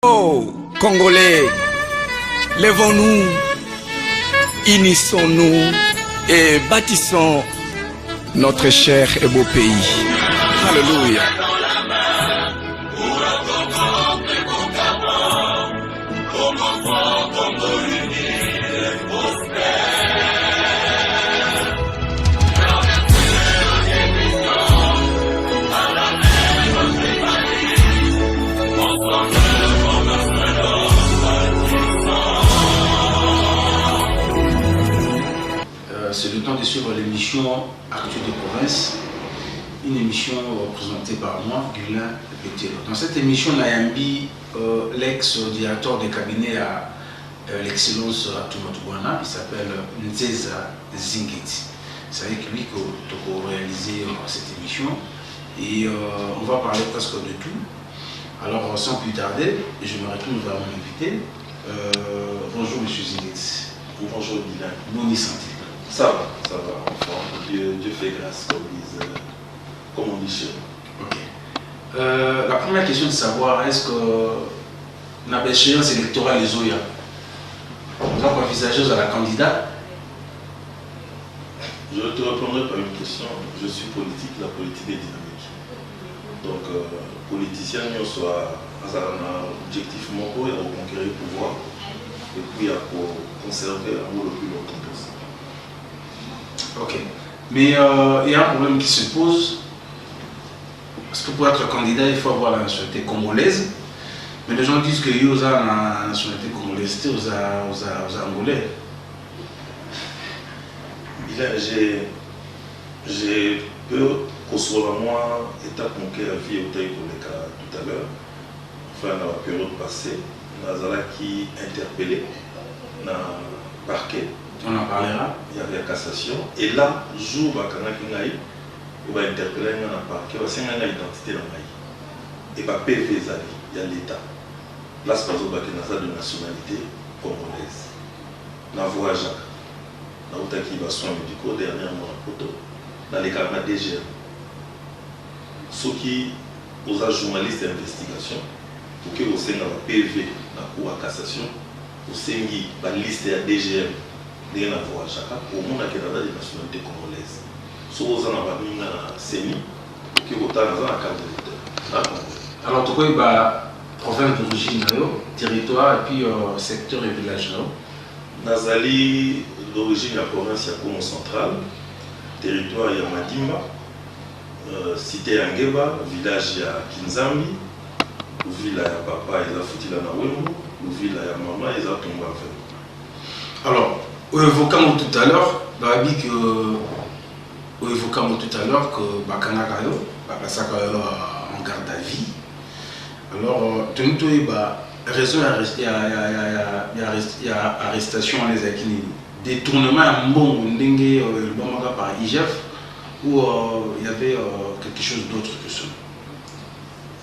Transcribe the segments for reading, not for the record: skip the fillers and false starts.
Oh, Congolais, lèvons-nous, unissons-nous et bâtissons notre cher et beau pays. Alléluia. C'est le temps de suivre l'émission Actu de province, une émission présentée par moi, Gulin Pételo. Dans cette émission, Nayambi, l'ex-directeur de cabinet à l'excellence à Toumatouana, il s'appelle Nzeza Zingeti. C'est avec lui que nous avons réalisé cette émission et on va parler presque de tout. Alors sans plus tarder, je me retourne vers mon invité. Bonjour M. Zingeti. Bonjour Gulin. Bonne santé. Ça va, enfin, Dieu fait grâce, comme on dit chez nous. Ok. La première question de savoir, est-ce que dans l'échéance électorale les OIA, vous avez envisagé à la candidate? Je te répondrai par une question. Je suis politique, la politique est dynamique. Donc, politicien, nous soit un objectif pour conquérir le pouvoir et puis pour conserver l'amour le plus longtemps possible. Ok. Mais il y a un problème qui se pose. Parce que pour être candidat, il faut avoir la nationalité congolaise. Mais les gens disent que vous avez la nationalité congolaise, vous avez angolais. J'ai peur qu'au soit moi, état conquête la vie au taille tout à l'heure. Enfin, dans la période passée, Nazala qui interpellé dans le parquet. On en parlera. Il y avait la cassation. Et là, jour où on va interpeller dans le parquet, on va avoir une identité dans le et pas PV, il y a l'État. Là, c'est pas de nationalité congolaise. Dans la voie Jacques, dans le soins médicaux, dernièrement, dans les carnets DGM. Ceux qui ont journalistes d'investigation, pour que vous ayez un PV dans la cour de cassation, vous ayez une liste de DGM. Au monde a des nationalités congolaises. Si vous avez un CENI, vous avez un carte d'électeur. Alors, tu vois, la province d'origine, territoire et puis secteur et village. Nazali, d'origine de la province, il y a Congo central, territoire, il y a Madimba, cité Angeba, village, il y a Kinzambi, ville, il y a papa, il y a Foutila Nawembo, ville, il y a maman, il y a Tomba. Alors, évoquons tout à l'heure, que Bakanakayo, Bakasakayo en garde à vie. Alors, il y a raison, il y a arrestation à les Akini, détournement à Mbon, le Bamaka par IGF, ou il y avait quelque chose d'autre que ça?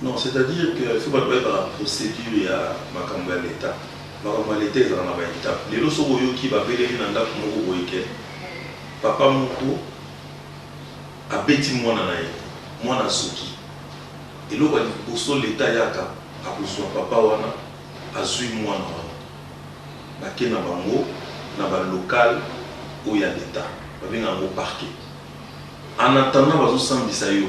Non, c'est-à-dire qu'il ne faut pas faire la procédure à Makamba l'État. L'État est dans la étape. Les lois sont qui va veiller dans la papa moko a bêti moi na soki. Et là, pour ça, l'État yaka a besoin papa wana a zui moi na wana. Baké na bango na ba local où il y a l'État. Ba benga ngo parquet. En attendant bazo sambisa yo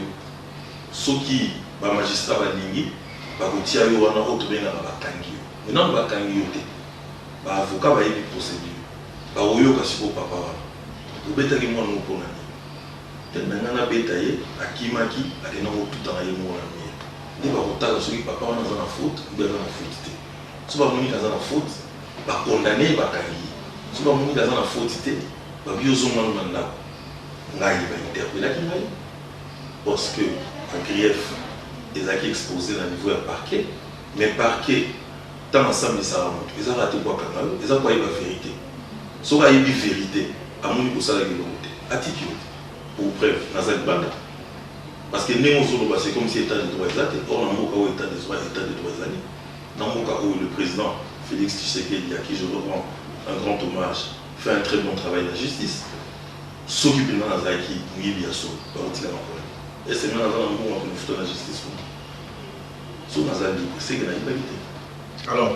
soki ba magistrat ba lingi ba kotia yo wana auto benga ba kangi. Maintenant, on va gagner des avocats qui ont une procédure. Ils ont eu un papa. Ils ont eu un papa. Ils ont eu un papa. Ils ont eu un papa. Ils ont eu un papa. Ils ont eu un papa. Ils ont eu un papa. Ils ont eu un papa. Ils ont eu un papa. Ils ont eu un papa. Ils ont eu un papa. Parce que le grief est exposé au niveau du parquet. Mais le parquet, tant ensemble, ils ont raté quoi quand même, ils ont pas eu la vérité. Si on a eu la vérité, à mon niveau, ça a été attitude. Pour preuve, dans cette bande. Parce que nous, c'est comme si l'État de droit est là, or, dans mon cas où l'État de droit est là, dans mon cas où le président Félix Tshisekedi, à qui je rends un grand hommage, fait un très bon travail de la justice, s'occupe de la Zaki, Mouyibi Yasso, et c'est maintenant dans le moment où nous faisons la justice. Si on a libre, c'est que la liberté. Alors,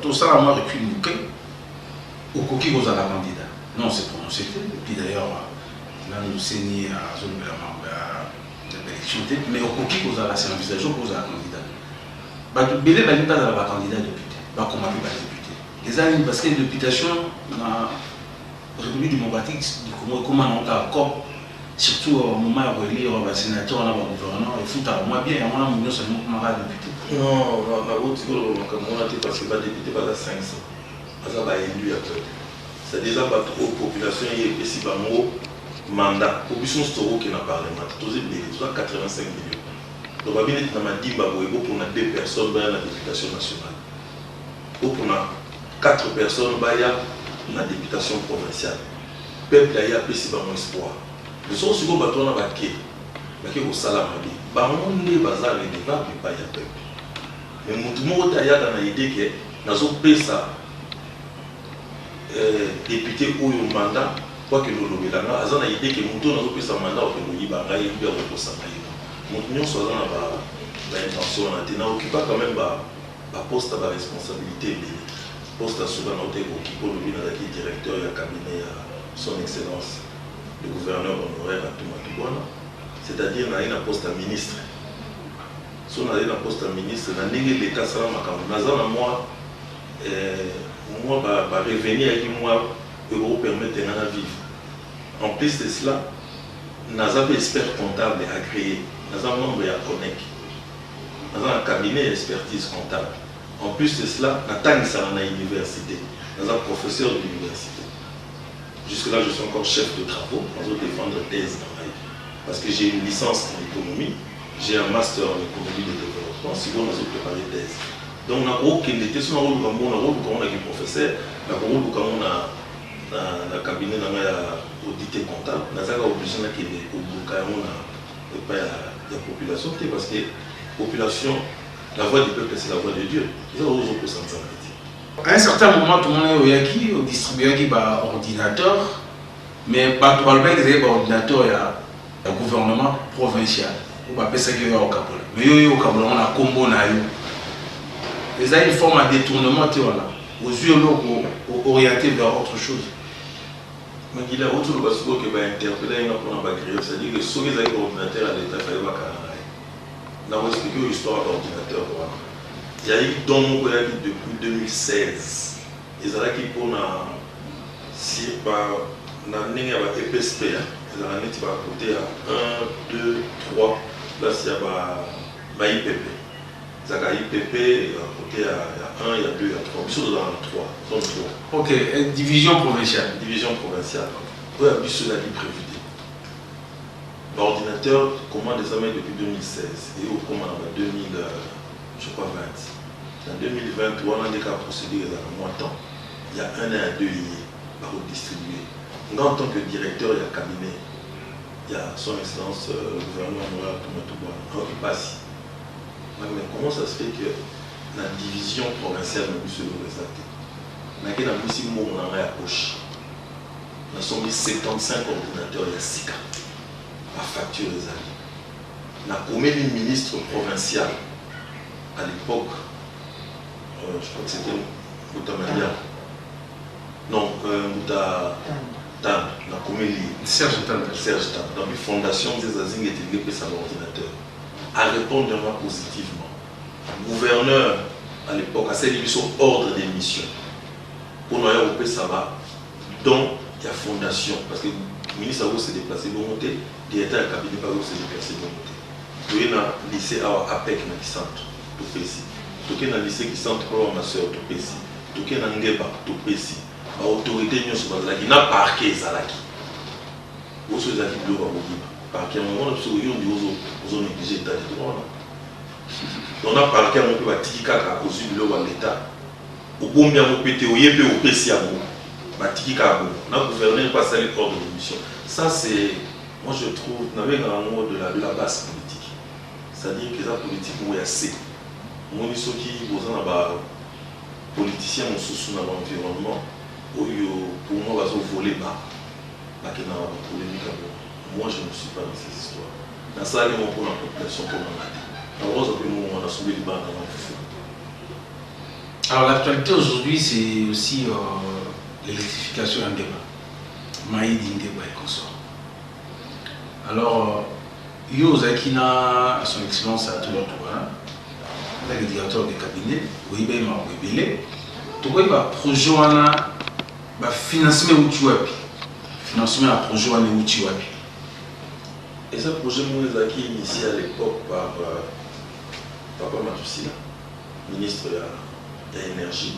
tout ça, moi, recule bouquet. Au coquille, vous avez la candidat. Non, c'est prononcé. Et puis d'ailleurs, là, nous saignons à zone de l'élection. Mais au coquille, vous avez la service, vous avez la candidat. Belé va pas dans la candidat député. Bah, comment il va député. Les amis, parce que l'députation, dans la République démocratique, comment on a encore, surtout au moment où il y a un sénateur, on a un gouvernement, il faut moi bien, on a un million seulement pour ma député. Non, on a dit parce que pas député, pas 500. Ça va élu à peu. C'est déjà pas trop population et si pas mot mandat. Population Storo qui n'a pas parlé, tout est 85 millions. Donc, on va bien être dans ma dit, pour 2 personnes dans la députation nationale. Pour 4 personnes dans la députation provinciale. Le peuple a eu un espoir. Le son sur le bateau, on a baqué au salam. On a des bazar et des vagues, mais pas y a peuple. Mais tout le monde a l'idée que nous avons payé ça. Député ou un mandat, quoi que nous l'obéissons, nous avons l'idée que nous avons payé ça mandat pour nous y banger, nous avons payé ça. Nous sommes dans l'intention, on a occupé quand même un poste de responsabilité. Poste à souvent noté qui pour le directeur et cabinet à son excellence le gouverneur honoraire à Toumatouana, c'est-à-dire qu'il y a un poste à ministre. Si on a un poste à ministre, on a l'État ça moi revenir avec moi pour permettre de vivre. En plus de cela, nous avons des experts comptables agréés, nous avons membre à Connect, nous avons un cabinet d'expertise comptable. En plus de cela, nous avons à l'université, nous avons un professeur de l'université. Jusque-là, je suis encore chef de travaux, nous allons défendre thèse dans ma vie. Parce que j'ai une licence en économie, j'ai un master en économie de développement, sinon nous allons préparer thèse. Donc, nous avons aucun été, si nous avons un professeur, nous avons un cabinet d'audité comptable, nous avons obligé de la population, parce que la population, la voix du peuple, c'est la voix de Dieu. Ils ont osé pour s'en sortir. À un certain moment, tout le monde est distribué un ordinateur, mais pas tout le monde est ordinateur, il y a un gouvernement provincial. On va appeler ça qu'il y a au Cameroun. Mais il y a au Cameroun, on a Combo, ils ont une forme de détournement, aux yeux orientés vers autre chose. Mais il y a autre chose qui va interpeller, c'est-à-dire que ceux qui ont ordinateur à l'État, il faut nous avons expliqué l'histoire de l'ordinateur. Il y a eu donc depuis 2016. Ils ont dit pour l'année EPSP, ils ont côté à 1, 2, 3. Là, il y a IPP. Ils ont IPP, côté à 1, il y a 2, il y a 3. Ils sont dans 3. Ok, division provinciale. Division provinciale. Oui, il y a prévu. L'ordinateur commande des amis depuis 2016 et au commande en 2020. En 2020, on a des cas procédés à moins de temps. Il y a 1 an à 2 ans à redistribuer. En tant que directeur, il y a cabinet, il y a son excellence le gouvernement honoraire qui passe. Mais comment ça se fait que la division provinciale n'a plus se résultat? On a mis 6 mots dans la poche. On a mis 75 ordinateurs il y a 6 cas. La facture des amis. On a commis le ministre provincial à l'époque, je crois que c'était Moutamania. Non, Tan, on a commis Serge Tan. Dans la fondation des Azing et des à l'ordinateur. À répondre positivement. Le gouverneur à l'époque a servi son ordre d'émission. Pour nous, Européen, ça va. Donc, il y a fondation. Parce que le ministre s'est déplacé pour monter. Le directeur du cabinet s'est déplacé pour monter. Il y a un lycée à APEC qui centre, tout ici. Il y a un lycée qui centre pour ma soeur, tout ici. Il y a un Ngeba, tout ici. L'autorité qui n'a pas parqué Zalaki. Vous savez Zalaki Bleu à Bogiba. Parce qu'à un moment, nous sommes négligés l'état de droit. On a parqué un peu à Tikikaka aux yeux de l'État. Au bon bien, on peut être au Yépe au Pessiamo. On a gouverné, on passe à l'ordre de l'émission. Ça, c'est, moi je trouve, on avait un mot de la base politique. C'est-à-dire que la politique, moi, il y a assez. Moi, je suis qui, vous en avez politiciens, on sous dans l'environnement. Pour moi, on va voler bas. Moi, je ne suis pas dans ces histoires. Dans ça, on prend la population comme on a dit. On a soulevé le bas dans le feu. Alors l'actualité aujourd'hui, c'est aussi l'électrification en débat. Maïd Ingeba et consort. Alors, Yozakina, son excellence à tout le monde, le directeur du cabinet, Ouibé Mawébélé, tout le projet a financement où tu as financement à projet où tu as. Et ce projet nous a été initié à l'époque par Papa Matousila, ministre de l'énergie,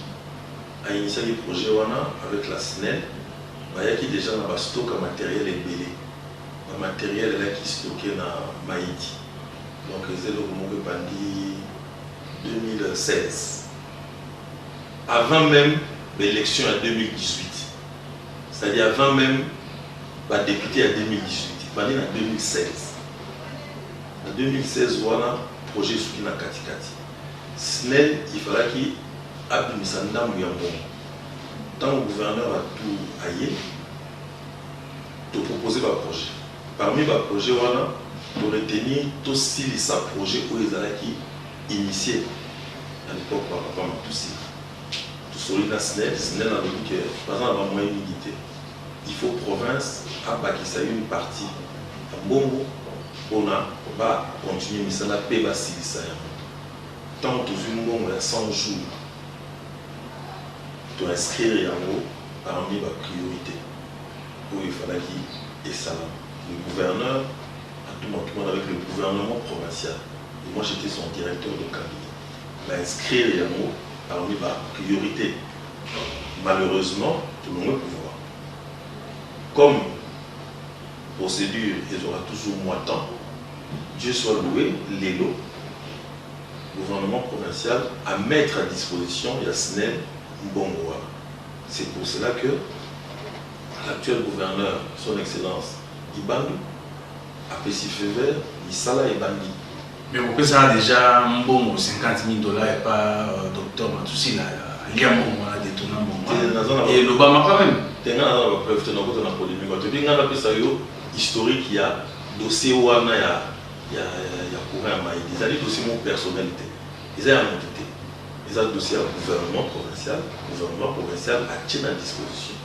a initié le projet avec la SNEL. Il y a déjà un stock de matériel ébélé. Le matériel là qui est stocké dans Maïdi. Donc c'est le moment que Bandi 2016. Avant même l'élection en 2018. C'est-à-dire avant même la députée en 2018. Bandi en 2016. En 2016, voilà le projet Souki na Katikati. SNEL, il fallait qu'il ait mis un dame tant le gouverneur a tout aillé, de proposer un projet. Parmi les projets, on a retenu tout style de projet où ils allaient initier à l'époque par Papa Matoussi. Tout celui de SNEL a dit que, par exemple, avant moyen d'unité, il faut province à Bakissa une partie. À Bongo, on va continuer, mais ça n'a pas de ça. Tant que tu as 100 jours, de inscrire en haut parmi les priorités où il fallait qu'il y ait ça. Le gouverneur, à tout le monde avec le gouvernement provincial, et moi j'étais son directeur de cabinet, m'a inscrit en haut parmi les priorités. Malheureusement, tout le monde peut voir. Comme procédure, il aura toujours moins de temps, Dieu soit loué, l'élo, gouvernement provincial, à mettre à disposition la SNEL. C'est pour cela que l'actuel gouverneur, son excellence, Ibandu, a fait si feu vert, Isala et Bandi. Mais on peut ça déjà un bon 50 000 $ et pas docteur Matoussi là. Il y a un bon moment détournant. Et l'Obama quand même. Tu as une preuve de la polémique. Tu as un historique, il y a dossier où il y a courant à Maïdi. Il y a des dossiers de personnalité. Ils ont une entité. Ils ont un dossier au gouvernement provincial. Le gouvernement provincial a tenu à disposition.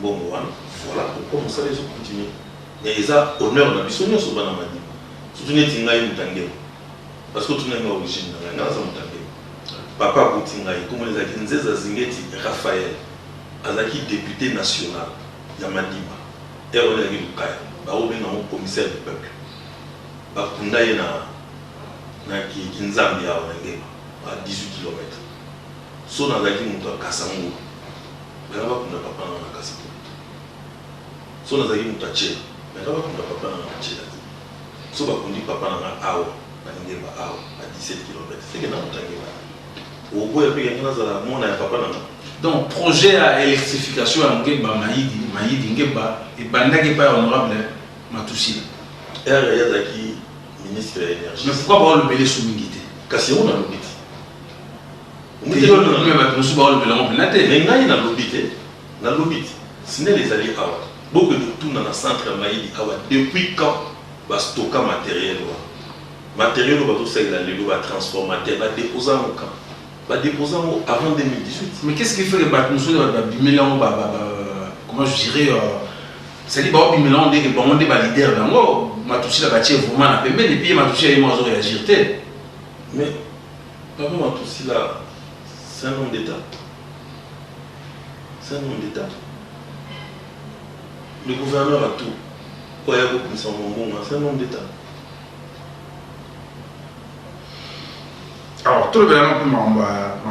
Bon, voilà pourquoi on sait les autres continuer. Mais ils ont honneur dans l'histoire sur le Madi. Surtout les Tingaï Mutangé. Parce que tout le monde est origine. Papa Boutingaï, comme les Akinzes Zingeti, Raphaël, Azaki député national, Yamadiba, et on a dit Lukaya, Baoube n'a pas commissaire du peuple. Bakundaï na Kinzambi à 18 km. So na zaki mutu akasango mais là kuna papa na kasiko so na zaki mutu ache mais là kuna papa na ache so ba kundi papa na awa na ngeba awa à 17 km c'est que na mutangeba au bout et puis ngena za mona ya papa na donc projet à électrification à ngeba Maïdi ngeba et bandaki pas honorable Matoussi et ya zaki ministre de l'énergie mais pourquoi pas le belé sous mingité kasi on a l'obité. Mais il y a un lobby. Ce n'est les alliés Awa. Beaucoup de tout dans le centre Maïdi Awa. Depuis quand va stocker matériel? Matériel va transformateur, va déposer en camp. Va déposer avant 2018. Mais qu'est-ce qui fait que Batmoussou va bimélan, comment je dirais, c'est-à-dire que bimélan, dès que on est leader, Matoussi la bâtie vraiment la paix, mais puis Matoussi a moins réagir. Mais Papa Matoussi là. C'est un homme d'État. C'est un homme d'État. Le gouverneur a tout. C'est un homme d'État. Alors, tout le monde,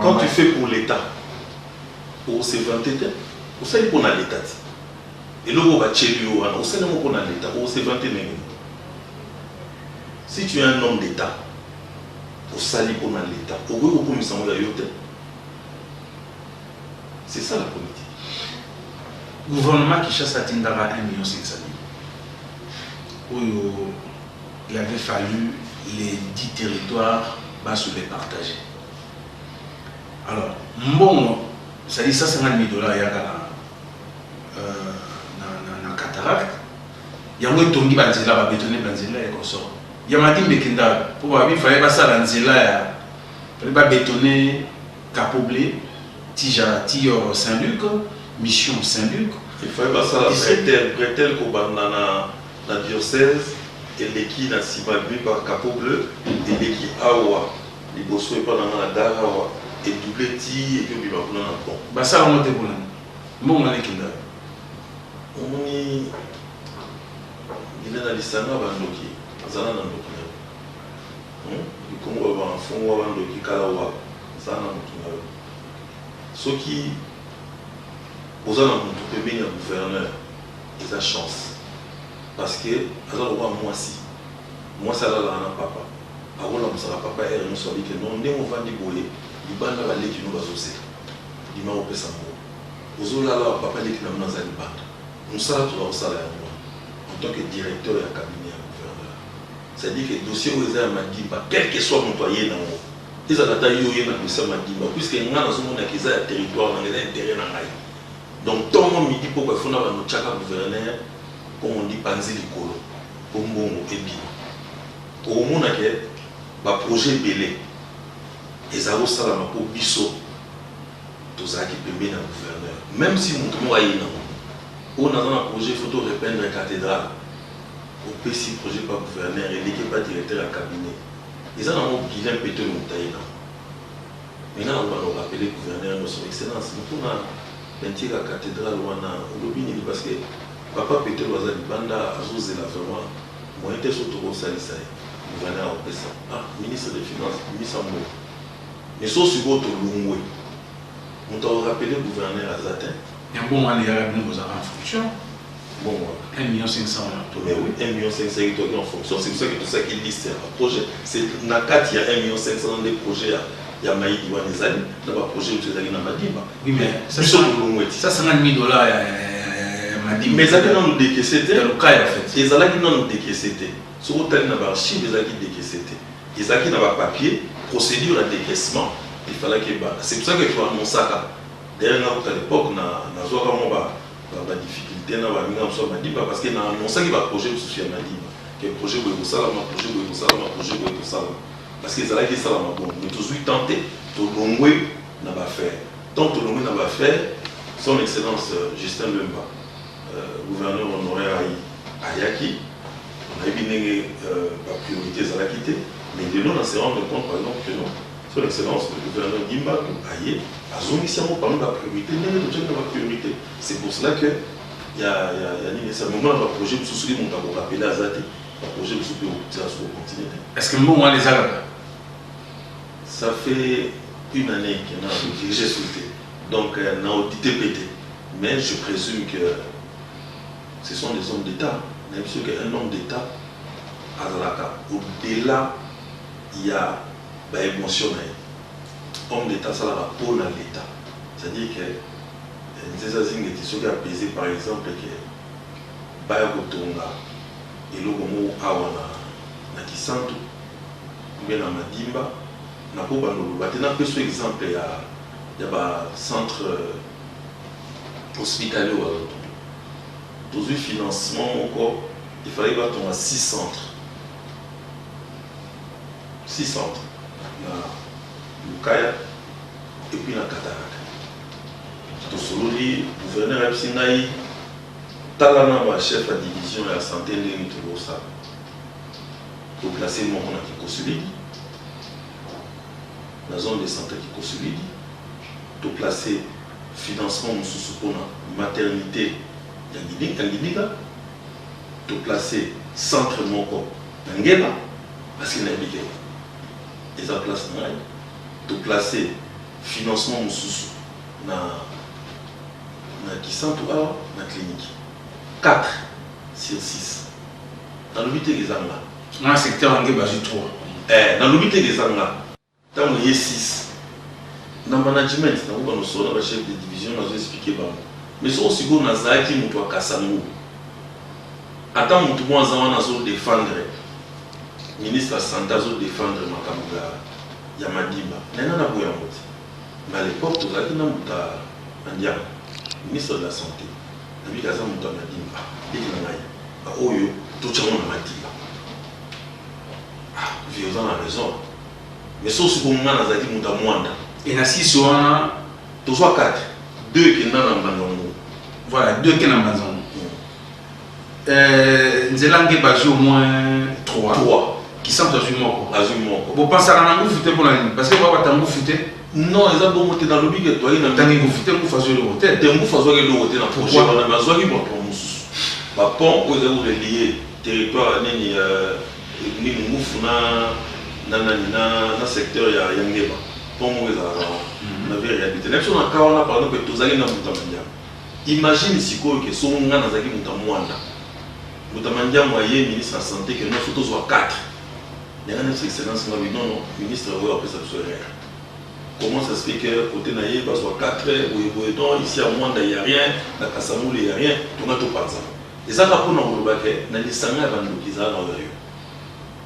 quand tu fais pour l'État, pour se vanter, vous savez qu'on a l'État. Et là, on va chérir, on sait qu'on a l'État, on se vanter. Si tu es un homme d'État, on sait qu'on a l'État, on va vous mettre en c'est ça la politique. Le gouvernement qui chasse à Tindara 1,5 million. Il avait fallu les 10 territoires se les partager. Alors, bon, ça dit 150 000 $, il y a un cataracte. Il y a un tongi banzela, bétonné banzela et consort. Il y a un matin Bekenda, pour il fallait pas ça banzela, il fallait pas bétonner, capoblé. Tior Saint-Luc, mission Saint-Luc. Il fallait pas ça la bretelle qu'on a dans la diocèse et l'équipe n'a Simabu par Capot Bleu et l'équipe Awa. Les bossos et pas dans la gare Awa et doublé ti et puis il va prendre un pont. Bah ça on monte pour nous. Bon on est qui là. On y il est dans l'Isana Bandoki. Zana Nandoki. Comme on va en fond on va Bandoki Kalawa. Zana Nandoki. Ceux qui aux gens qui peuvent venir gouverneur, ils ont chance. Parce que, alors, moi, ça là, papa. Avant, on a papa et on s'est dit que non, on va dire que les bandes va aller qui nous va saucer. Il m'a opé ça. Aux autres là, papa dit que nous avons une bande. Nous sommes tous ça là, en tant que directeur et cabinet gouverneur. C'est-à-dire que le dossier où ils ont dit, quel que soit mon toyer, ils ont attaqué le dossier Madimba, puisque nous avons un territoire, nous avons un terrain dans la. Donc, tout le monde me dit pourquoi il faut avoir un gouverneur, comme on dit, Panzi Likolo, comme Bongo et Bi. Au monde, il y a un projet belé. Et ça va pour Bisso, tout ça qui peut bien un gouverneur. Même si mon tour est là, on a un projet photo repeindre la cathédrale, au PC projet par gouverneur et l'équipe pas directeur à cabinet. Ils ont un bilan pété le montagne. Maintenant, on va nous rappeler gouverneur de son excellence. La cathédrale parce que papa Pété Loisali Banda a joué vraiment. Moi, j'étais surtout au Salissa, gouverneur au PSA. Ah, ministre des Finances, ministre Ambo. Mais sauf si vous êtes au Lungwe, on t'a rappelé le gouverneur à Zatin. Il y a un bon moment, il y a en fonction. Bon, 1 500 000. Mais oui, 1 500 000 en fonction. C'est pour ça que tout ça qu'il dit, c'est un projet. C'est Nakat, il y a 1 500 000 des projets. Il y a Maï Diwan des années, il y a un projet où tu es allé dans Madimba. Oui, mais ça, $100 ça, $100 000 Madimba. Mais ça, nous décaissé. Il y a le cas, en fait. Et ça, nous décaissé. Sur le tel, il y a un archive, il y a décaissé. Et ça, il y a un papier, procédure à décaissement. Il fallait que. C'est pour ça que je vois mon sac. D'ailleurs, à l'époque, on a des difficultés dans Madimba parce que dans mon sac, il y a un projet sur Madimba. Il y a un projet où il y a un projet. Parce que ça qui ça va bon, mais toujours tenté, tout le monde n'a pas fait. Tant tout le monde n'a pas fait, son excellence Justin Lemba, gouverneur honoraire à Yaki, on a vu la priorité à la quitter, mais de nous on s'est rendu compte par exemple que non, son excellence le gouverneur Gimba Aye a initialement parlé de la priorité, mais de la priorité. C'est pour cela que il y a un moment dans le projet où sous mon tabou rappelé à Zate, le projet où sous le continent. Est-ce que bon on les a? Ça fait une année qu'on a dirigé sur le thé. Donc, on a audité pété. Mais je présume que ce sont des hommes d'État. Même sûr qu'un homme d'État, à Zalaka, au-delà, il y a une émotion. Homme d'État, ça va pour l'État. C'est-à-dire que ces gens qui ont pesé, par exemple, que Bayakotonga et le Gomo Awana, Nakisanto, ou bien à Madimba, na po bandolo batena peso exemple il y a un centre hospitalier tous les financements encore il fallait battre à 6 centres na Lukaya et puis na Kataraka tout sololi gouverneur Epsinai talana ma chef de division de la santé ndenge tout ça pour placer mon on a qui consolide la zone de santé qui consolide, tout placer financement pour la maternité, tout placer centre moko, parce qu'il y a et ça place tout placer financement dans la clinique. 4 sur 6. Dans le 8 des Angles. Dans le secteur anglais, j'ai 3. Dans le 8 des Angles. Dans le 6, dans le management, dans le chef de division, on a expliqué. Mais c'est aussi bon, on a dit que nous avons attends, nous avons défendre le ministre de la Santé, défendre Makamouga, Yamadimba. Mais à l'époque, nous avons dit le ministre de la Santé, nous avons dit Yamadimba, Oyo, tout le monde a dit. Vous avez raison. Mais sauf si vous avez dit que vous avez dit et na si soana Tu sois 4. 2 qui sont dans Banzango. Voilà, 2 qui sont dans Banzango. Nzelange Baji au moins 3. 3. Qui sont dans une mort. Vous pensez à un fouté pour l'année. Parce que vous avez un fouté. Non, ils ont monté dans le but que toi, ils ont un fouté pour faire le hôtel. Tu as fait le hôtel dans le projet. On a besoin de bah, pont, vous avez relié territoire, ni dans secteur ya Yangeba. Pont, vous avez réhabilité. Même si on a par exemple, que tous allez dans Moutamandia. Imagine si que son on a dans Moutamandia. Moutamandia, moyen ministre de la Santé, que nous photos soit 4. Il y a une excellence, non, ministre, oui, après ça soit rien. Comment ça se fait que côté Naïe, soit 4, ici à Mwanda, il n'y a rien, à Kassamoul, il n'y a rien, tout le monde pas ça. Et ça, pour nous, on va dire que dans les sangs avant nous, ils ont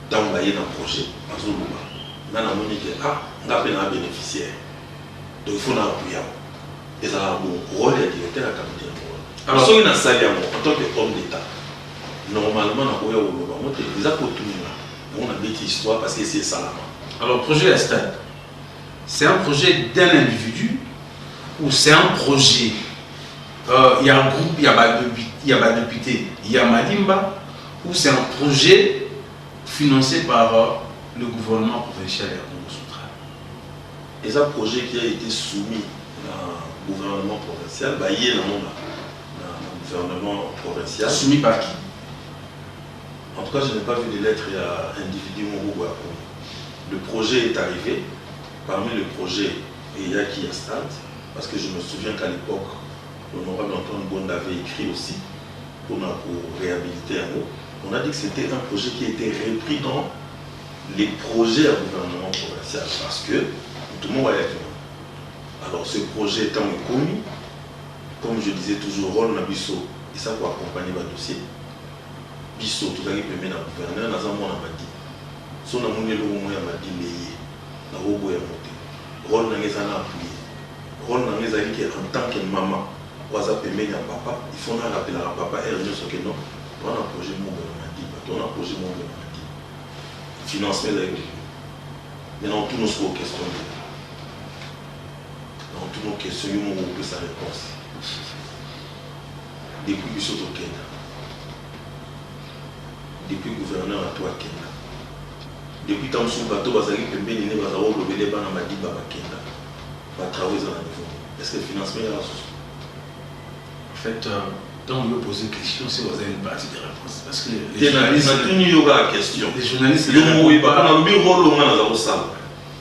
dans le projet, à Zoluba. Nous avons dit que, on a un bénéficiaire. Donc il faut appuyer. Et ça a un bon rôle et directeur à Cameroun. Alors, si on a salé en tant qu'homme d'État, normalement, on a déjà pour tout le monde. On a une histoire parce que c'est ça là. Alors, le projet Estade, c'est un projet d'un individu ou c'est un projet? Il y a un groupe, il y a un député, il y a Madimba, ou c'est un projet financé par le gouvernement provincial et Congo Central? Et c'est un projet qui a été soumis au gouvernement provincial, il y a le gouvernement provincial. Soumis par qui? En tout cas, je n'ai pas vu de lettres à individu. Le projet est arrivé. Parmi le projet, il y a qui est Stade, parce que je me souviens qu'à l'époque, l'honorable Antoine Bonde avait écrit aussi pour réhabiliter un mot. On a dit que c'était un projet qui était repris dans les projets à gouvernement provincial, parce que tout le monde va y être. Alors ce projet étant connu, comme je disais toujours, rôle Nabiso, et ça pour accompagner le dossier. Biso, tout à l'heure, permet à gouverner, dans un monde à Madi. Si on a mon élo, on a Madi, mais na robo ya monté. Rôle n'a pas appuyé. Rôle n'a pas dit en tant que maman, on a permis à papa, il faut rappeler à papa, et ce que non, on a un projet mon Madi, on a un projet mon Madi. Financement avec lui. Maintenant, tous nos questions. Dans toutes nos questions, on a sa réponse. Depuis que je suis au Kenya. Depuis le gouverneur à toi Kenya. Depuis que je suis bateau, je suis venu à la Madiba Kenya. Je travaille dans le niveau. Est-ce que le financement est la ressource? En fait, quand on me pose une question, c'est vous avez une partie de réponse. Parce que les journalistes. Il y a une question. Les journalistes. Il y a un rôle dans la salle.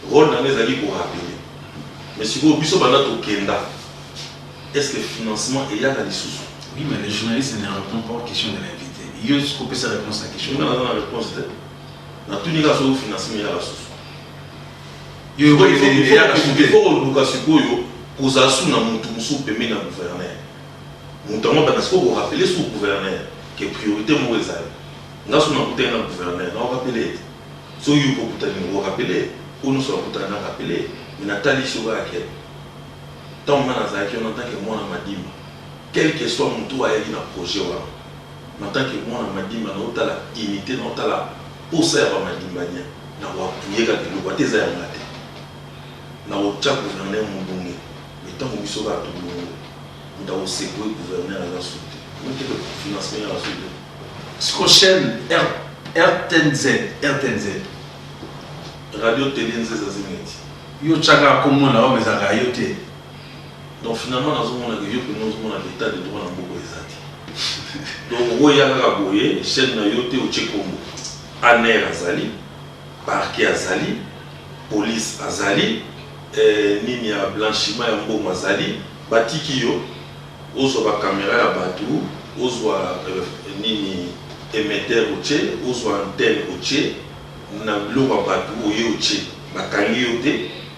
Rôle dans les alliés pour rappeler. Mais si vous avez un Kenya, est-ce que le financement est là dans les sous? Oui, mais les journalistes ne répondent pas aux questions de l'invité. Il y a une scopée sa réponse à la question. Non, la réponse est dans tous les cas, le financement est là. Il faut permettre à gouverner. Notamment parce que vous rappelez sous gouverneur que priorité est ça. Nous sommes un gouverneur, nous rappelez. Si vous rappelez, ou nous sommes rappelés, mais Nathalie Souga à quel tant que on entend que moi m'a dit, quel que soit mon tour à y un projet, en tant que moi m'a dit, on a la unité, on a la poussée à ma dit, on a appuyé à l'eau, on a des airs à la tête. On a gouverné mon bon nez, mais tant que vous saurez à tout le monde, on a aussi gouverner à la suite. On a le financement à la suite. Ce qu'on chaîne RTNZ. Radio Télé Zazimeti. Yo tchaka comme moi là, mais ça a yoté. Donc finalement, nous avons l'état de droit dans beaucoup de donc, il y a une chaîne na yoté au Tchekombo. ANER Azali, parquet Azali, police Azali, nini ya blanchiment ya mbongo Azali, batikiyo, ozwa caméra ya batu, ozwa nini émetteur oche, ozwa antenne oche, na biloko batu oye oche, bakangi yote,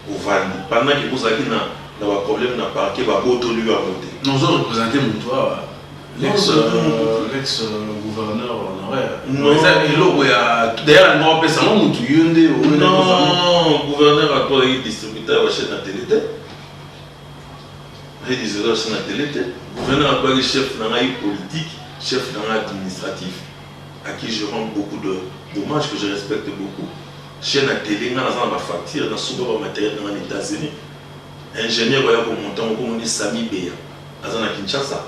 ovandi. Pendant que vous avez un problème na parquet, baboto lui a voté. Nous avons représenté Moutoua. L'ex-gouverneur honoraire. Non, d'ailleurs, nous appelons ça non, gouverneur a quoi, il distributeur à la chaîne à télé. Il disait à la chaîne à télé. Gouverneur a quoi, chef dans la politique, chef dans l'administratif, à qui je rends beaucoup d'hommages, que je respecte beaucoup. Chaîne à télé, dans la facture, dans le matériel dans les États-Unis. ingénieur qui a monté comme on dit Sami Beya azana Kinshasa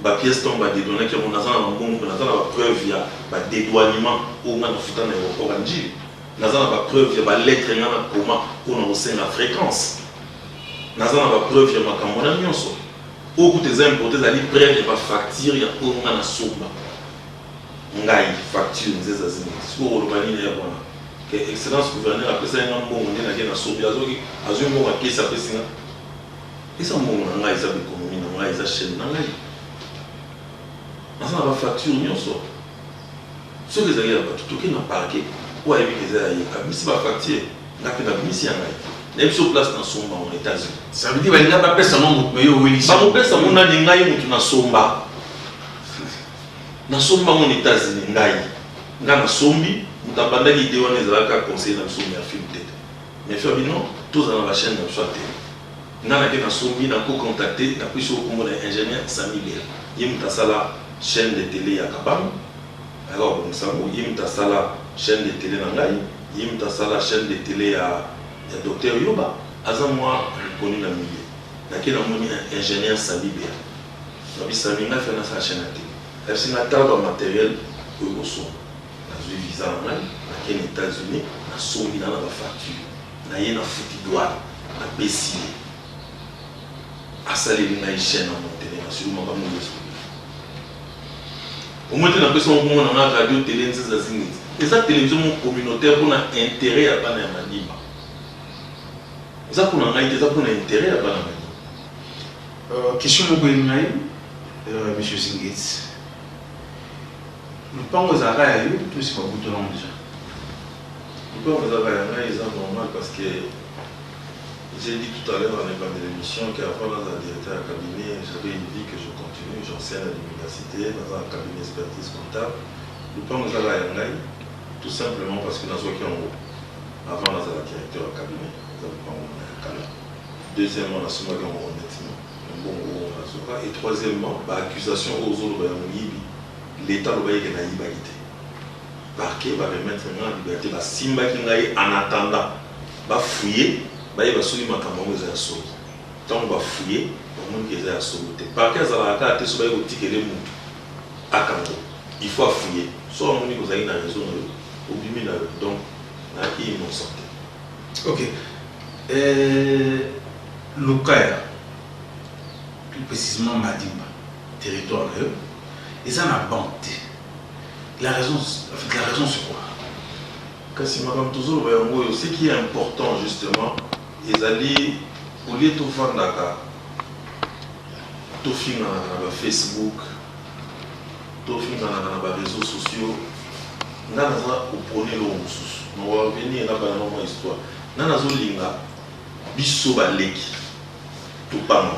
ba pièce tombe dédouaner qui on azana mbongo nazana ba preuve ya ba dédouanement au na futa na aéroport Anjili nazana ba preuve ya ba lettre ngana koma on a la fréquence nazana ba preuve ya makambo na nyonso au coût des importés ali preuve ya ba facture ya on na somba ngai facture nzeza zini siko olobani ya bona que excellence gouverneur après ça un bon on est na sombi azoki azo mo ka kesa pesinga esa mo na ngai za économie na ngai za chaîne na ngai nazana ba facture nyonso ce que ça y a ba tout na parquet ou avec les aïe abisi ba facture na pe na bisi ya ngai même sur place dans somba aux États-Unis ça veut dire qu'il n'y a pas personne qui a eu ba mo pesa mo na ngai mutu na somba na somba aux États-Unis ngai na sombi mutabanda l'idée on est là conseiller na sombi ya film tête mais faire bino tous dans la chaîne na chanter na ke na sombi na ko contacter na puisse au comme ingénieur Sami Beya yimta sala chaîne de télé ya Kabam alors comme ça yimta sala chaîne de télé na ngai yimta sala chaîne de télé ya docteur Yoba azan moi reconnu na milieu na ke na moni ingénieur Sami Beya na bi Sami na fait na sa chaîne télé est-ce que na tarba matériel pour au son na zui visa na ngai na ke aux États-Unis na sombi na ba facture na ye na futi douane na besi asali ngai chaîne na monter na sur mo comme nous au moins na personne au monde na radio télé nzeza zingi eza télévision communautaire pour un intérêt à bana ya Mandimba eza pour ngai eza pour un intérêt à bana Mandimba question moko ngai monsieur Zingit le pango za kaya yo tout c'est pas beaucoup de langue déjà le pango za kaya ngai eza normal parce que j'ai dit tout à l'heure en école de l'émission qu'avant dans un directeur de cabinet, j'avais une vie que je continue, j'enseigne à l'université, dans un cabinet d'expertise comptable. Le plan nous a tout simplement parce que dans ce qui est en haut, avant dans un directeur de cabinet, deuxièmement, dans ce qui est en haut, honnêtement, et troisièmement, l'accusation aux autres, l'État va y avoir une liberté. Parquet va remettre en liberté, la simba qui en attendant, va fouiller. Bah il va soulever ma caméra aux assos. Tant on va fouiller, au monde qui est assos. Par quel hasard la carte sur le ticket les mots à Cambo. Il faut fouiller. Soit on dit que vous avez une raison, au bimina donc là qui est innocent. Ok. Le Kaya, plus précisément Mandimba, territoire et ça n'a pas honte. La raison c'est quoi? Kasi madame toujours ce qui est important justement. Ils allaient au lieu de faire tout film dans Facebook, tout film dans les réseaux sociaux, nous avons opposé le moussous. Nous allons venir dans la histoire. Nous avons dit que biso baleki tout pas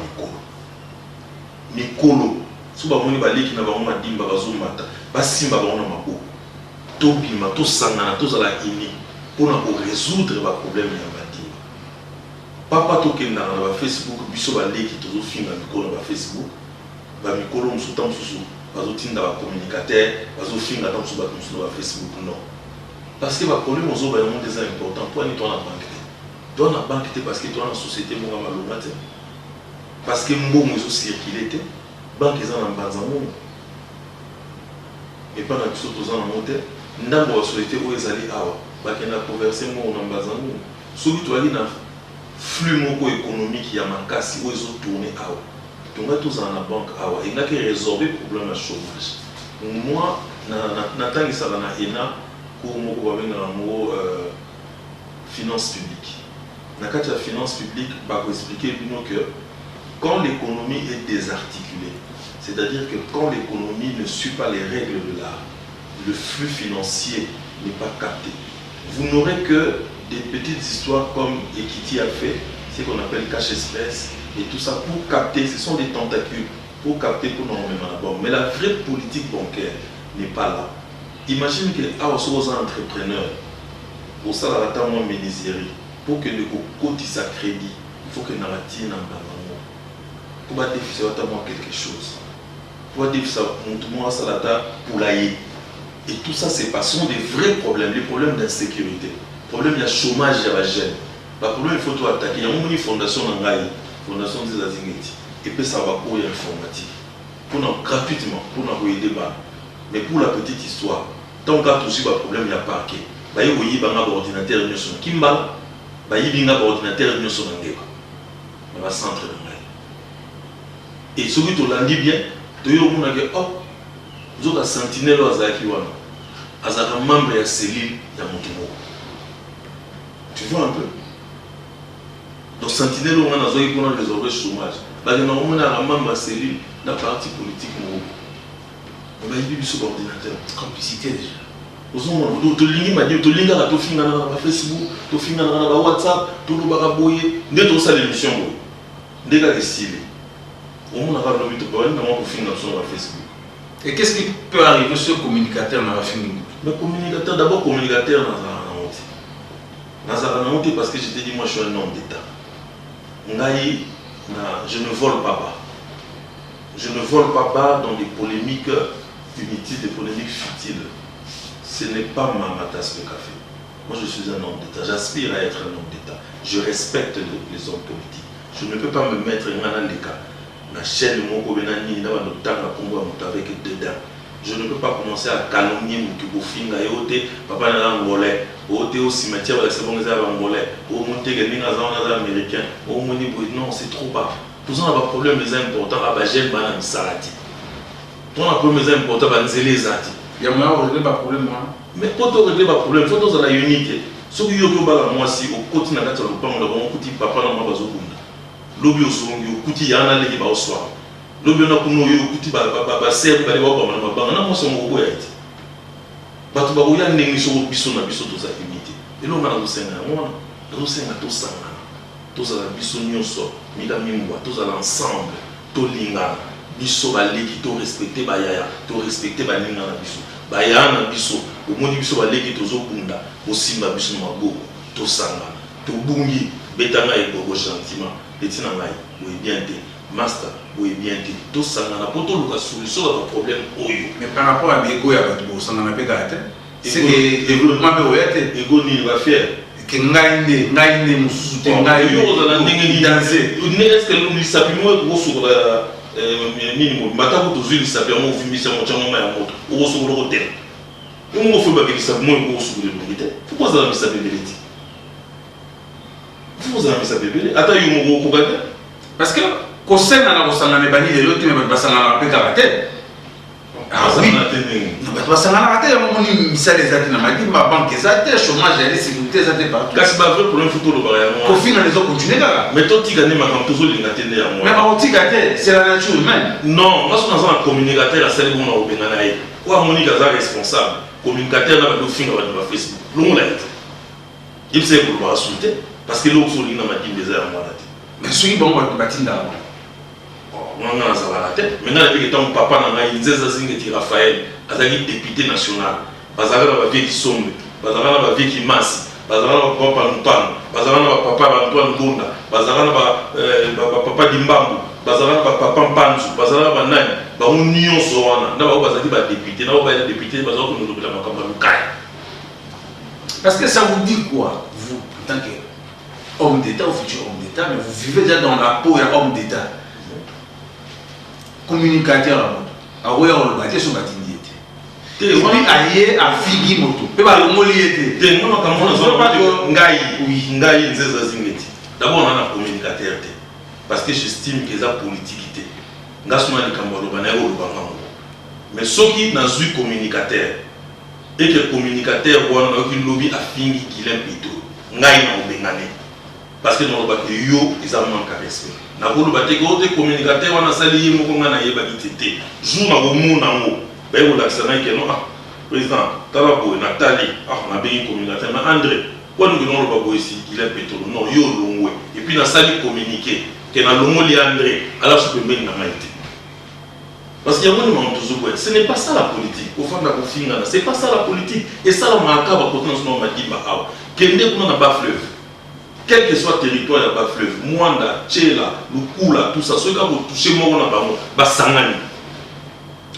mikolo si ba moni baleki na ba madimba bazomata basimba ba na mabo to bima to sangana to zala ini pour résoudre les problèmes ya madimba. Papa tokenda na Facebook biso baleki tozo finga mikolo na Facebook ba mikolo musuta mususu bazotinda ba communicateur bazofinga ta mususu ba mususu na Facebook non parce que ba problème ozo ba monde des important pour ni toi na banque toi na banque parce que toi na société mo malonga te parce que mbongo zo circuler te banque eza na mbanza mo et pas na biso toza na monter ndambo wa société o ezali awa bakenda converser mo na mbanza mo soki to ali na flux moko économique ya makasi où ils ont tourné awa tonga tous en la banque awa il n'a que résorber le problème de chômage moi na tangisa na ena ko moko ba benga mo finance publique na kati ya finance publique ba ko expliquer bino que quand l'économie est désarticulée, c'est-à-dire que quand l'économie ne suit pas les règles de l'art, le flux financier n'est pas capté. Vous n'aurez que des petites histoires comme Equity a fait, ce qu'on appelle cash express, et tout ça pour capter, ce sont des tentacules, pour capter pour normalement la banque. Mais la vraie politique bancaire n'est pas là. Imagine que aux entrepreneurs, pour ça, la table menuiserie, pour que le côté sa crédit, il faut que narrative n'en parle. Pour battre quelque chose. Pour dire ça, mon salata pour l'aïe. Et tout ça, ce sont des vrais problèmes, les problèmes d'insécurité, problème de chômage, il y a la gêne. Le problème, il faut tout attaquer. Il y a une fondation en Ngaï, fondation des Azingeti, et puis ça va pour l'informatique. Pour nous, gratuitement, pour nous aider. Mais pour la petite histoire, tant qu'il y a aussi un problème, il y a pas que. Il y a un ordinateur qui Kimbal, il y a un ordinateur qui est dans le centre de Ngaï. Et celui qui l'a dit bien, tu as dit, oh, vous avez sentinelle à Zakiwana. Vous avez un membre de la cellule de Montemoko. Tu vois un peu? Donc, sentinelle, on a résolvé le chômage. On a un membre de la cellule de la partie politique. On a eu sur l'ordinateur. Complicité déjà. Tu as dit, tu as fait Facebook, tu as fait WhatsApp, tu as fait tout ça l'émission. Tu as décidé. On a fait Facebook. Et qu'est-ce qui peut arriver sur le communicateur dans la film? Le communicateur, d'abord communicateur dans la honte parce que je t'ai dit, moi je suis un homme d'État. Je ne vole pas bas. Je ne vole pas bas dans des polémiques inutiles, des polémiques futiles. Ce n'est pas ma tasse de café. Moi je suis un homme d'État. J'aspire à être un homme d'État. Je respecte les hommes politiques. Je ne peux pas me mettre dans les cas. La chaîne de mon gouvernement, avec dedans. Je ne peux pas commencer à calomnier mon Kibofinga et ôter papa n'a angolais, ôter au cimetière avec ses bons angolais, au monter les américains, au monter non, c'est trop bas. Tout ça, on a un problème important à Bajen Banam Sarati. On a un problème important à Nzele Zati. Il y a moyen de régler le problème. Mais pour régler le problème, il faut que la unité. Ce qui est moi si au côté de la papa n'a pas besoin de lobi osongi okuti yana leki ba oswa lobi na kuno yo okuti ba ser ba le ba ba na ba na mo so mo boya iti batu ba boya ndenge so biso na biso to za unité et lo ngana kusenga mona to senga to sanga to za biso nyonso mika mimwa to za l'ensemble to linga biso ba leki to respecter ba yaya to respecter ba linga na biso ba yana biso o moni biso ba leki to zo kunda o simba biso na maboko to sanga to bungi betanga e bobo gentiment. Petit nangai, oui bien té, master, oui bien té. Tout ça n'a pas tout le solution à problème. Mais par rapport à l'ego, il y a pas de ça n'a pas gâté. C'est que développement peut être ego ni va faire. Que ngaine mususu te ngaine. Yo za ndenge ni danser. Est-ce que nous sapimo ko sur la minimum mata ko tozuli sapimo vimisa mo chama ya moto. O so ko hotel. Ngo fo ba ke sapimo ko sur le militaire. Pourquoi ça mi sapimo? Vous avez mis ça bébé. Attends, il y a parce que quand on a les bannis de l'autre, mais on a un peu karaté. Ah oui. Non, mais on a un peu on a mis ça les athées. On a dit ma banque est athée, chômage, elle est sécurité, les athées partout. Quand c'est pas vrai pour un photo de barrière. Au final, les autres continuent là. Mais toi, tu gagnes ma campagne toujours les athées derrière moi. Mais ma petit gâté, c'est la nature humaine. Non, moi je suis dans un communicateur à celle où on a au Bénanaï. Quoi, mon est responsable. Communicateur là, on a fait sur Facebook. L'on l'a été. Il sait pour le insulter. Parce que l'autre souligne dans ma team des airs, moi. Mais celui bon, on va bâtir là. On a la tête. Maintenant, depuis que ton papa n'a pas eu de Raphaël, Azali député national, Bazara va vie qui sombre, Bazara va vie qui masse, Bazara va papa Antoine, Bazara va papa Antoine Gonda, Bazara va papa Dimbambo, Bazara va papa Mpanzu, Bazara va Nani, va union Soana, n'a pas Bazali va député, n'a pas député, Bazara va nous la campagne. Parce que ça vous dit quoi, vous, en tant que homme d'État ou futur homme d'État, mais vous vivez déjà dans la peau d'un homme d'État. Communicateur à vous, on le bâtit sur la tindie. Et puis, aïe, à Figi Moto. Peut pas le mot lié. D'abord, on a un communicateur. Parce que j'estime que c'est la politique. Mais ceux qui n'ont pas de communicateur, et que le communicateur, on a un lobby à Figi qui l'aime plutôt. Parce que dans le bateau, ils ont manqué de respect. Dans le bateau, les communicateurs, on a sali, on a yéba d'ité. Jour na gomu na mo. Ben on l'accent que non. Président, Talabo, Nathalie, on a bien communicateur. Mais André, quoi nous venons le babo ici, il est pétrole. Non, yo l'ongwe. Et puis na sali communiquer. Que na l'ongo li André, alors je peux même na maïté. Parce qu'il y a un moment toujours, ce n'est pas ça la politique. Au fond de la confiance, c'est pas ça la politique. Et ça, on m'a acabé pour nous on m'a dit bah quel n'est qu'on n'a pas fleuve. Quel que soit le territoire, il n'y a pas fleuve. Mwanda, Tchela, Lukula, tout ça. Ceux qui ont touché moi, on n'a pas moi. Bah Sangani.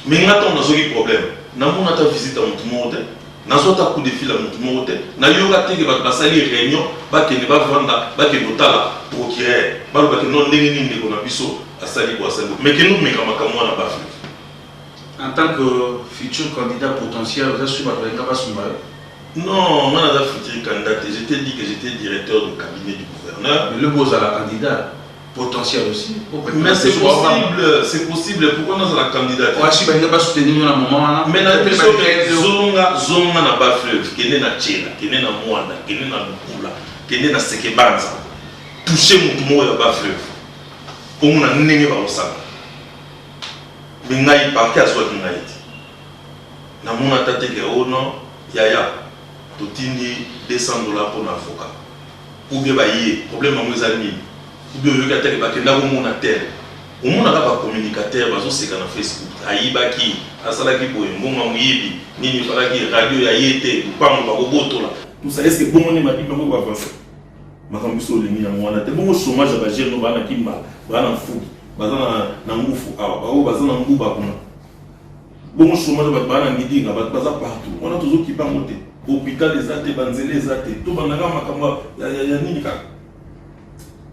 Mais maintenant, on a un problème. Nous avons visité à tout le monde. nazota coup de fil à mutu moko te nayoka te ke bato basali réunion bakende bavanda bakende kotala procureur balobaki non ndenge nini ndeko na biso asali ko asali mais ke nomeka makambo wana bafle. En tant que futur candidat potentiel, vous êtes sûr que vous avez non, moi je suis futur candidat. Je t'ai dit que j'étais directeur du cabinet du gouverneur. Mais le beau à la candidat potentiel aussi. Mais c'est possible. Pourquoi nous avons la candidate? Ouais, si vous pas soutenir un moment. Mais la personne zonga na bas fleuve, qui est na Tchela, qui est na Moana, qui est na Lukula, qui est na Sekebanza. Toucher mon mot à bas fleuve. Pour mon année va au sang. Mais ngai parti à soi qui ngai. Na mon attaque que oh non, yaya, totindi $200 pour l'avocat. Ou bien bailler, problème à mes amis. Ou bien le gars qui va kenda au mon atel. Au monde a pas communicateur, parce que c'est qu'on a Facebook. Aïba qui, asala qui boye, bon mamuibi, nini fala qui radio ya yete, ou pas mon bagoboto là. Tout ça est-ce que bon on est ma dit mais quoi faire? Ma kambiso le ni na te bon chômage ba gère no bana kimba, bana fou, bazana na ngufu awa, ba bazana nguba kuna. Bon chômage ba bana ngidi nga ba baza partout. On a toujours qui pas monter. Hôpital les athées, banzele les athées, tout bananga makamba ya nini ka.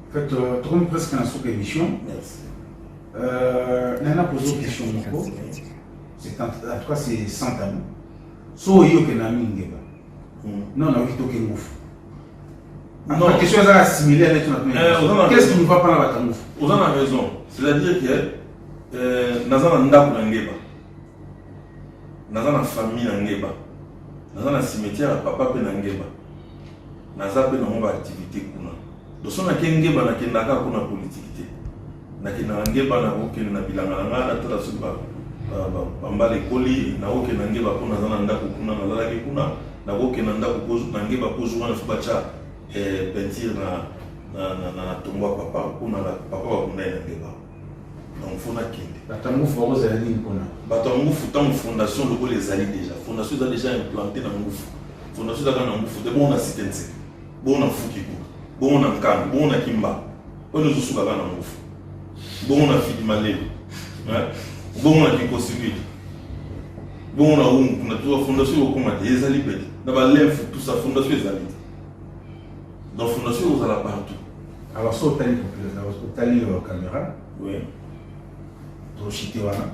En fait, tourne presque dans cette émission. Merci. Nana pose une question. C'est en tout cas c'est sans tabou. So yo que nami ngeba. Non, non, il toque ngouf. La question est similaire avec notre. Qu'est-ce qui ne va pas dans la tangouf? Vous avez raison. C'est-à-dire que nazana ndaku na ngeba. Nazana famille na ngeba. Nazana cimetière papa pe na ngeba. Nazape na mon activité kuna. Donc on a ngeba na kendaka kuna politique. Na ngeba na okene na bilanga na ngana tala suba bambale koli na okene ngeba kuna zana ndaku kuna na lalaki kuna na okene ndaku pozu na ngeba pozu wana fubacha peinture na tomba papa kuna na papa wa kuna na ngeba donc fona kende batangu foroza ya nini kuna batangu futa fondation de les ali déjà fondation a déjà implanté na ngufu fondation da na ngufu de bon na citense bon na fukiku bon na nkan bon na kimba on nous suka na ngufu bon na fidi malebe bon na kikosibili bon na na toute fondation au comment des ali bête na ba l'info tout ça fondation des ali dans fondation aux ala partout alors ça tali caméra oui to chité wana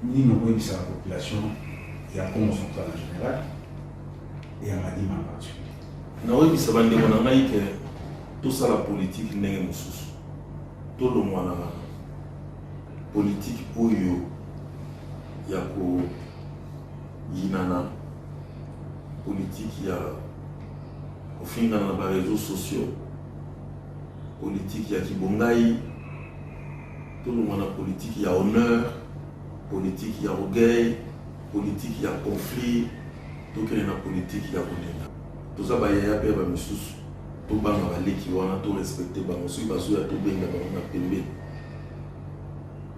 ni no ko bisa la population ya comment sont en général et à Madima en particulier na oui bisa bande mona ngai que tout ça la politique ndenge mususu tout le monde politique oyo ya ko yinana politique ya ofinga na ba réseaux sociaux politique ya kibongai tout le monde politique ya honneur politique ya orgueil politique ya conflit tout que na politique ya kolinga tout ça ba ya pe ba misusu to banga baleki wana to respecter ba mosu bazo ya to benga ba na pembe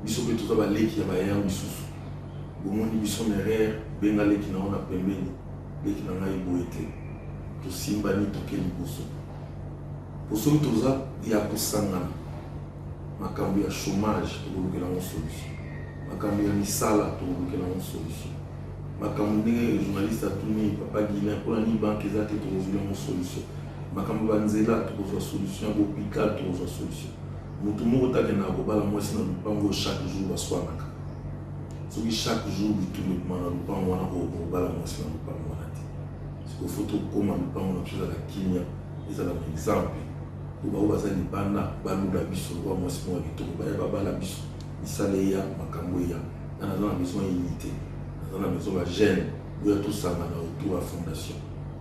biso pe tout ça baleki ya ba ya misusu bomoni biso merere benga leki na wana pembe leki na ngai boete to simba ni to keni boso boso to za ya kusangana makambo ya chômage to lokela mo solution makambo ya misala to lokela mo solution makambo ndenge journaliste atuni papa Guilain pour ni banque ezate to lokela mo solution makambo banzela to ko solution go hôpital to ko solution mutu moko takena ko bala mwasi na lupango chaque jour baswanaka soki chaque jour bitulu mana lupango wana ko bala mwasi na lupango wana te siko photo koma lupango na pisa la kimia ezala un exemple ou baza libanda balula biso wa mwasi mwa bitoko ba bala biso isale ya makambo ya na na maison unité na maison ba jeune ou tout ça na autour à fondation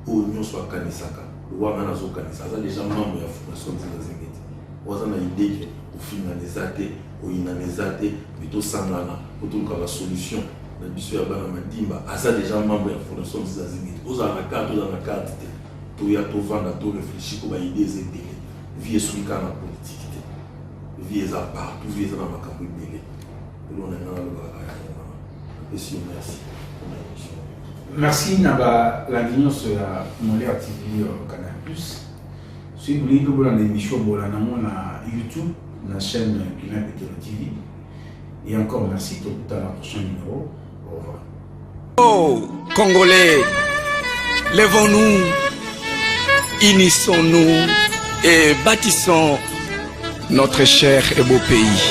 ou nous soit kanisaka wa na zo kanisa za déjà membre ya fondation de Zengeti waza na idée que au finalisate au inanezate bito sangana autour ka la solution na biso ya bana madimba asa déjà membre ya fondation de Zengeti oza na carte to ya to vanda to réfléchir ko ba idée zendele vie sur le canal politique vie à partout vie dans ma campagne belé on est dans merci merci naba la ligne sur la monnaie TV Canal Plus si vous voulez pour l'émission bola na YouTube la chaîne Guilain Pételo TV et encore merci tout à la prochaine numéro au revoir. Oh, Congolais, lèvons-nous, unissons-nous et bâtissons notre cher et beau pays.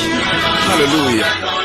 Alléluia.